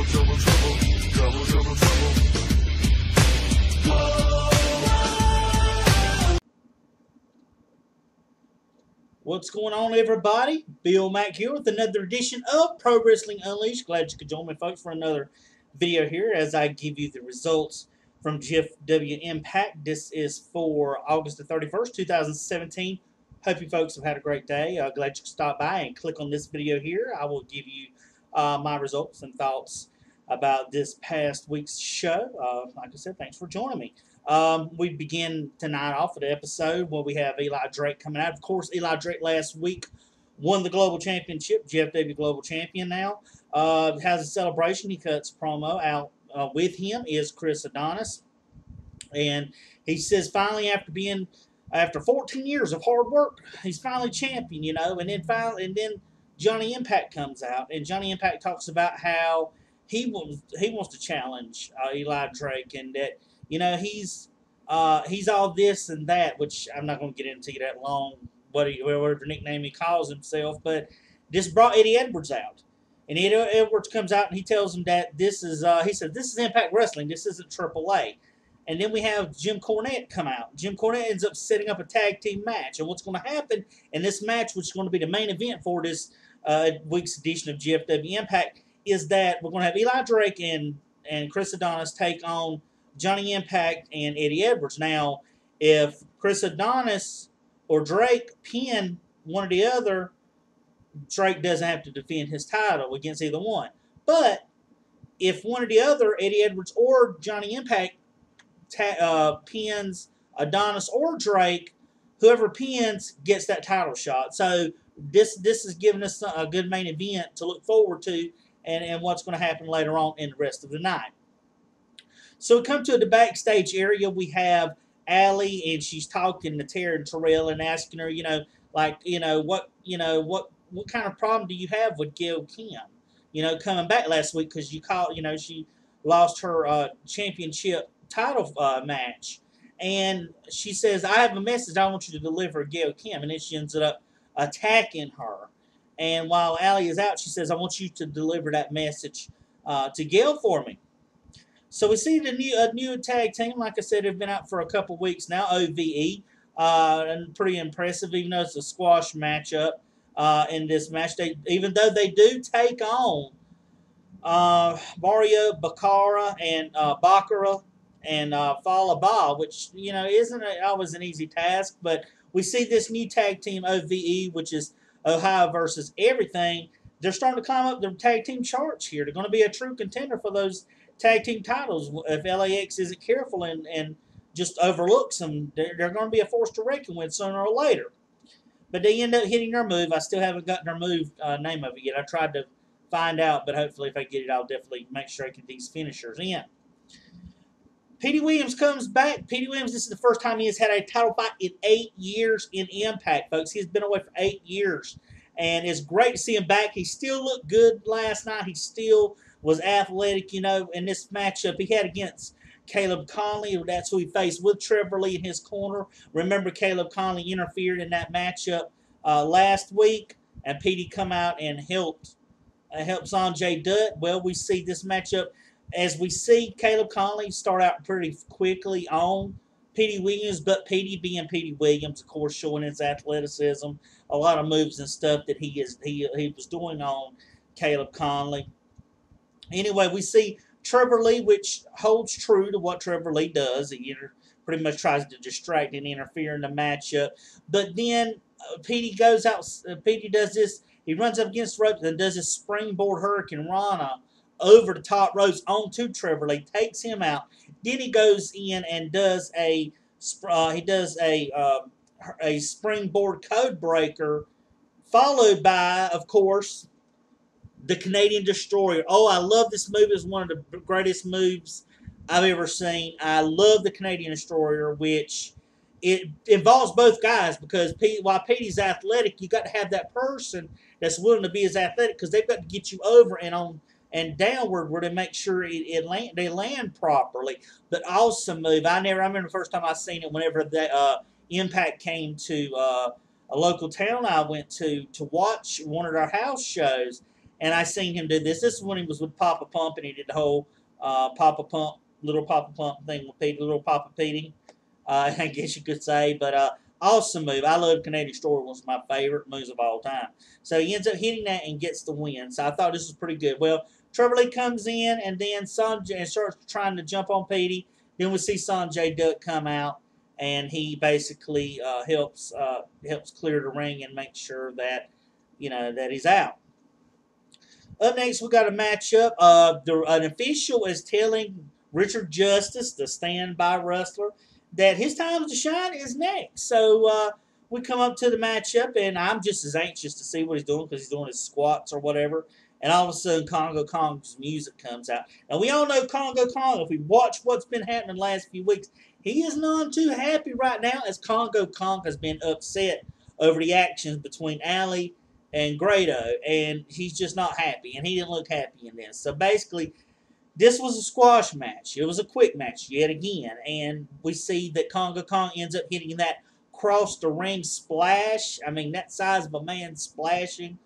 trouble, trouble, trouble, trouble, trouble. What's going on, everybody? Bill Mack here with another edition of Pro Wrestling Unleashed. Glad you could join me, folks, for another video here as I give you the results from GFW Impact. This is for August the 31st, 2017. Hope you folks have had a great day. Glad you could stop by and click on this video here. I will give you my results and thoughts about this past week's show. Like I said, thanks for joining me. We begin tonight off with an episode where we have Eli Drake coming out. Of course, Eli Drake last week won the Global Championship, GFW Global Champion now. Has a celebration. He cuts promo out with him is Chris Adonis. And he says finally after 14 years of hard work, he's finally champion, you know. And then Johnny Impact comes out, and Johnny Impact talks about how he wants to challenge Eli Drake, and that, you know, he's all this and that, which I'm not going to get into that long, whatever nickname he calls himself, but this brought Eddie Edwards out. And Eddie Edwards comes out and he tells him that this is, he said, this is Impact Wrestling, this isn't AAA. And then we have Jim Cornette come out. Jim Cornette ends up setting up a tag team match. And what's going to happen in this match, which is going to be the main event for this week's edition of GFW Impact, is that we're going to have Eli Drake and Chris Adonis take on Johnny Impact and Eddie Edwards. Now, if Chris Adonis or Drake pin one or the other, Drake doesn't have to defend his title against either one. But if one or the other, Eddie Edwards or Johnny Impact, pins Adonis or Drake, whoever pins gets that title shot. So this is giving us a good main event to look forward to, and what's going to happen later on in the rest of the night. So we come to the backstage area. We have Allie, and she's talking to Tara and Terrell and asking her, what kind of problem do you have with Gail Kim? Coming back last week because she lost her championship title match. And she says, I have a message I want you to deliver to Gail Kim. And then she ends up attacking her. And while Allie is out, she says, I want you to deliver that message to Gail for me. So we see a new tag team. Like I said, they've been out for a couple weeks now, OVE. And pretty impressive, even though it's a squash matchup in this match. Even though they do take on Mario Baccara and Baccara and Falaba, which, isn't always an easy task. But we see this new tag team, OVE, which is Ohio versus Everything. They're starting to climb up the tag team charts here. They're going to be a true contender for those tag team titles. If LAX isn't careful and just overlooks them, they're going to be a force to reckon with sooner or later. But they end up hitting their move. I still haven't gotten their move name of it yet. I tried to find out, but hopefully if I get it, I'll definitely make sure I get these finishers in. Petey Williams comes back. Petey Williams, this is the first time he has had a title fight in 8 years in Impact, folks. He's been away for 8 years. And it's great to see him back. He still looked good last night. He still was athletic, in this matchup he had against Caleb Konley. That's who he faced with Trevor Lee in his corner. Remember, Caleb Konley interfered in that matchup last week, and Petey come out and helped Sanjay Dutt. Well, we see this matchup as we see Caleb Konley start out pretty quickly on Petey Williams, but Petey being Petey Williams, of course, showing his athleticism, a lot of moves and stuff that he was doing on Caleb Konley. Anyway, we see Trevor Lee, which holds true to what Trevor Lee does. He pretty much tries to distract and interfere in the matchup. But then Petey goes out. Petey does this. He runs up against the ropes and does this springboard Hurricane Rana over the top ropes onto Trevor Lee, takes him out. Then he goes in and does a springboard code breaker, followed by, of course, the Canadian Destroyer. Oh, I love this move. It's one of the greatest moves I've ever seen. I love the Canadian Destroyer, which it involves both guys, because while Petey's athletic, you got to have that person that's willing to be as athletic, because they've got to get you over and downward where to make sure they land properly. But awesome move. I remember the first time I seen it whenever the Impact came to a local town I went to watch one of our house shows. And I seen him do this. This is when he was with Papa Pump, and he did the whole Papa Pump, little Papa Pump thing with Petey, little Papa Petey, I guess you could say. But awesome move. I love Canadian Story. Was my favorite moves of all time. So he ends up hitting that and gets the win. So I thought this was pretty good. Well, Trevor Lee comes in, and then Sanjay and starts trying to jump on Petey. Then we see Sanjay Dutt come out, and he basically helps clear the ring and make sure that that he's out. Up next, we got a matchup. An official is telling Richard Justice, the standby wrestler, that his time to shine is next. So we come up to the matchup, and I'm just as anxious to see what he's doing because he's doing his squats or whatever. And all of a sudden, Congo Kong's music comes out. Now, we all know Congo Kong. If we watch what's been happening the last few weeks, he is none too happy right now as Congo Kong has been upset over the actions between Ali and Grado, and he's just not happy, and he didn't look happy in this. So basically, this was a squash match. It was a quick match yet again, and we see that Congo Kong ends up hitting that cross the ring splash. I mean, that size of a man splashing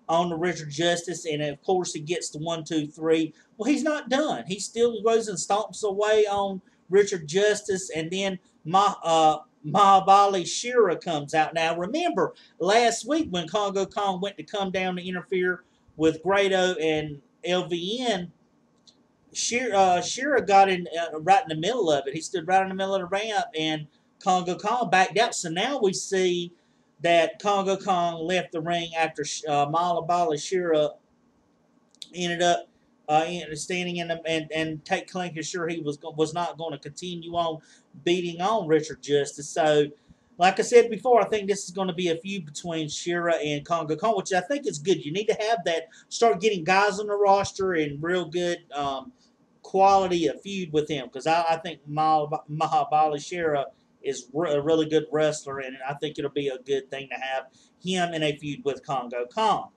on the Richard Justice, and of course he gets the 1, 2, 3. Well, he's not done. He still goes and stomps away on Richard Justice, and then Mahabali Shira comes out. Now, remember, last week when Congo Kong went to come down to interfere with Grado and LVN, Shira got in right in the middle of it. He stood right in the middle of the ramp, and Congo Kong backed out. So now we see that Congo Kong left the ring after Mahabali Shira ended up standing in and making sure he was not going to continue on beating on Richard Justice. So, like I said before, I think this is going to be a feud between Shira and Congo Kong, which I think is good. You need to have that, start getting guys on the roster and real good quality of feud with him, because I think Mahabali Shira is a really good wrestler, and I think it'll be a good thing to have him in a feud with Congo Kong.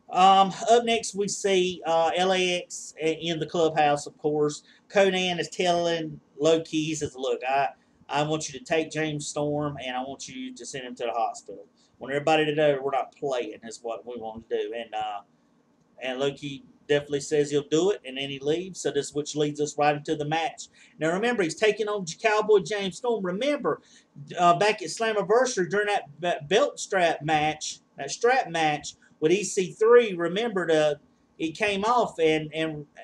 Up next, we see LAX in the clubhouse, of course. Conan is telling Lowkey, he says, look, I want you to take James Storm, and I want you to send him to the hospital. Want everybody to know we're not playing is what we want to do. And Lowkey definitely says he'll do it, and then he leaves. So this, which leads us right into the match. Now remember, he's taking on Cowboy James Storm. Remember, back at Slammiversary during that belt strap match, with EC3, remember it came off, and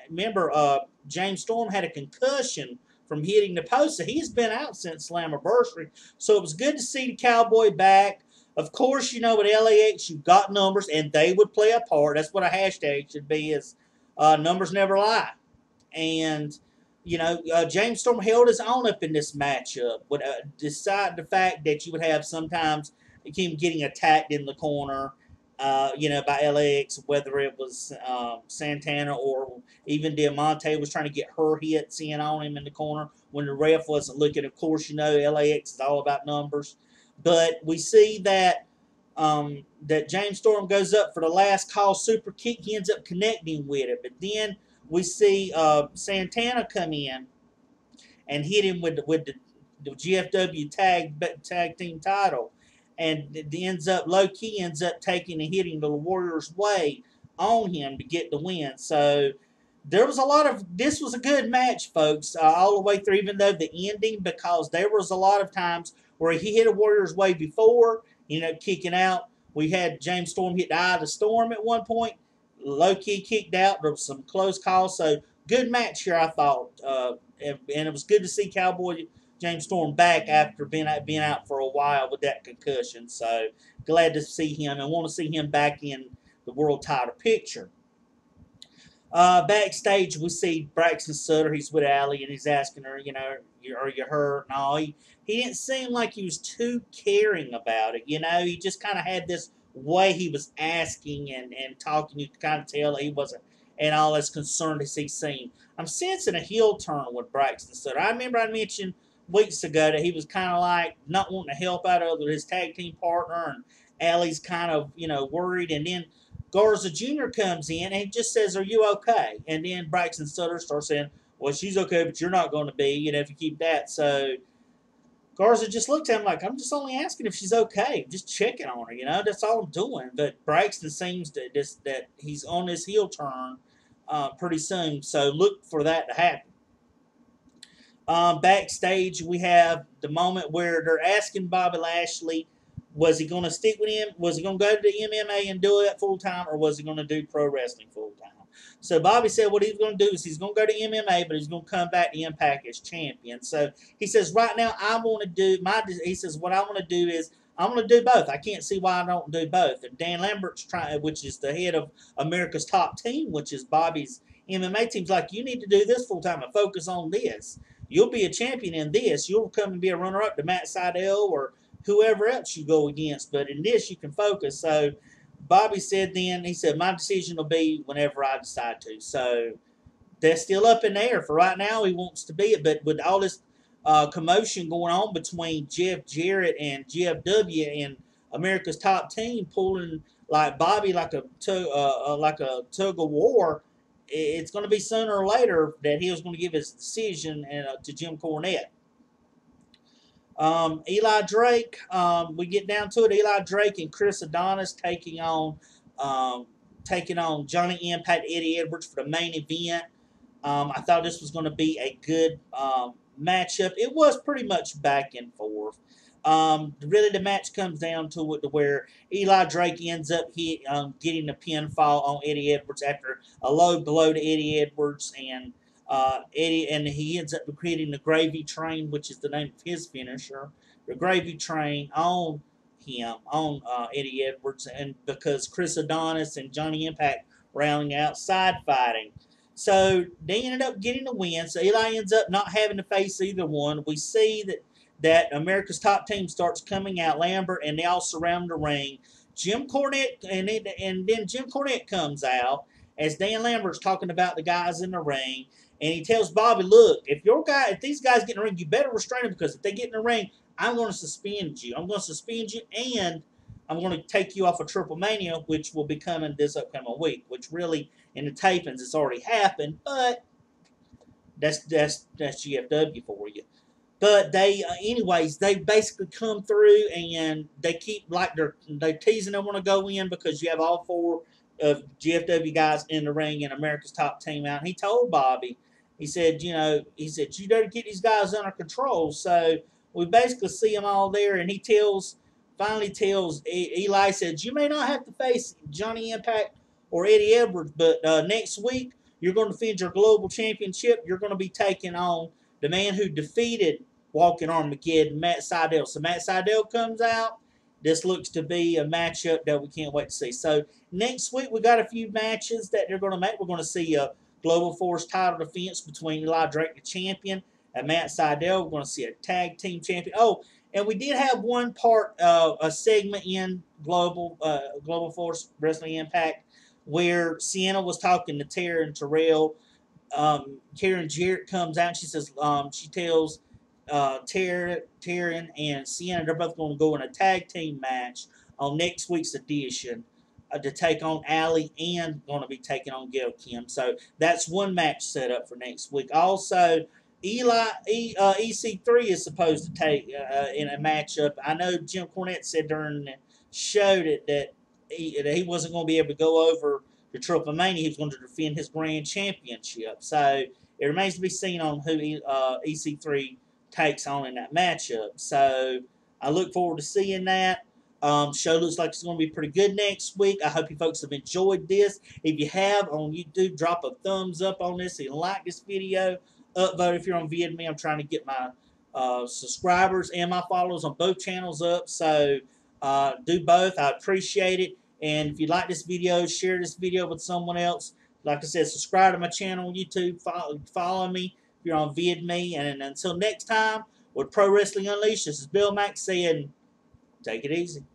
remember James Storm had a concussion from hitting the post, so he's been out since Slammiversary. So it was good to see the Cowboy back. Of course, with LAX, you've got numbers, and they would play a part. That's what a hashtag should be, is numbers never lie. And, James Storm held his own up in this matchup. Despite the fact that you would have sometimes him getting attacked in the corner, by LAX, whether it was Santana or even Diamante was trying to get her hits in on him in the corner when the ref wasn't looking. Of course, LAX is all about numbers. But we see that that James Storm goes up for the last call super kick. He ends up connecting with it. But then we see Santana come in and hit him with the GFW tag team title. And it Lowkey ends up taking and hitting the Warriors Way on him to get the win. So there was this was a good match, folks, all the way through, even though the ending, because there was a lot of times where he hit a Warriors Way before, kicking out. We had James Storm hit the Eye of the Storm at one point. Lowkey kicked out. There was some close calls. So good match here, I thought. And it was good to see Cowboy James Storm back after being out for a while with that concussion. So glad to see him and want to see him back in the world title picture. Backstage, we see Braxton Sutter. He's with Allie, and he's asking her, are you hurt? No, he didn't seem like he was too caring about it. He just kind of had this way he was asking and talking. You could kind of tell he wasn't and all as concerned as he seemed. I'm sensing a heel turn with Braxton Sutter. I remember I mentioned weeks ago that he was kind of like not wanting to help out his tag team partner, and Allie's kind of, worried. And then Garza Jr. comes in and just says, are you okay? And then Braxton Sutter starts saying, well, she's okay, but you're not going to be, if you keep that. So Garza just looked at him like, I'm just only asking if she's okay. Just checking on her, you know. That's all I'm doing. But Braxton seems that he's on his heel turn pretty soon. So look for that to happen. Backstage, we have the moment where they're asking Bobby Lashley, was he going to stick with him? Was he going to go to the MMA and do it full time, or was he going to do pro wrestling full time? So Bobby said what he's going to do is he's going to go to MMA, but he's going to come back to Impact as champion. So he says right now I want to do he says what I want to do is I'm going to do both. I can't see why I don't do both. And Dan Lambert's trying, which is the head of America's Top Team, which is Bobby's MMA team's like, you need to do this full time and focus on this. You'll be a champion in this. You'll come and be a runner-up to Matt Sydal or whoever else you go against. But in this, you can focus. So Bobby said then, he said, my decision will be whenever I decide to. So that's still up in the air. For right now, he wants to be it. But with all this commotion going on between Jeff Jarrett and GFW and America's Top Team pulling like Bobby like a tug of war, it's going to be sooner or later that he was going to give his decision to Jim Cornette. Eli Drake, we get down to it. Eli Drake and Chris Adonis taking on Johnny Impact, Eddie Edwards for the main event. I thought this was going to be a good matchup. It was pretty much back and forth. Really, the match comes down to it to where Eli Drake ends up getting the pinfall on Eddie Edwards after a low blow to Eddie Edwards, and he ends up hitting the gravy train, which is the name of his finisher, the gravy train on him, on Eddie Edwards, and because Chris Adonis and Johnny Impact rounding outside fighting. So they ended up getting the win. So Eli ends up not having to face either one. We see that America's Top Team starts coming out, Lambert, and they all surround the ring. Jim Cornette, and then Jim Cornette comes out as Dan Lambert's talking about the guys in the ring, and he tells Bobby, look, if these guys get in the ring, you better restrain them, because if they get in the ring, I'm going to suspend you. I'm going to suspend you, and I'm going to take you off of Triple Mania, which will be coming this upcoming week, which really, in the tapings, it's already happened, but that's GFW for you. But anyways, they basically come through and they keep like they're teasing they want to go in because you have all four of GFW guys in the ring and America's Top Team out. And he told Bobby, he said, you better get these guys under control. So we basically see them all there, and he finally tells Eli, said, you may not have to face Johnny Impact or Eddie Edwards, but next week you're going to defend your global championship. You're going to be taking on the man who defeated Walking Armageddon, Matt Sydal. So Matt Sydal comes out. This looks to be a matchup that we can't wait to see. So next week we got a few matches that they're going to make. We're going to see a Global Force title defense between Eli Drake, the champion, and Matt Sydal. We're going to see a tag team champion. Oh, and we did have one part, a segment in Global Force Wrestling Impact where Sienna was talking to Tara and Terrell. Karen Jarrett comes out and she says, she tells Taryn and Sienna they're both going to go in a tag team match on next week's edition to take on Allie and going to be taking on Gail Kim. So that's one match set up for next week. Also, EC3 is supposed to take in a matchup. I know Jim Cornette said during the show that he wasn't going to be able to go over to Triple Mania. He was going to defend his grand championship. So it remains to be seen on who EC3 takes on in that matchup. So I look forward to seeing that. Show looks like it's going to be pretty good next week. I hope you folks have enjoyed this. If you have on YouTube, drop a thumbs up on this and like this video. Upvote if you're on VidMe. I'm trying to get my subscribers and my followers on both channels up. So do both. I appreciate it. And if you like this video, share this video with someone else. Like I said, subscribe to my channel on YouTube. Follow me if you're on VidMe. And until next time, with Pro Wrestling Unleashed, this is Bill Mack saying, take it easy.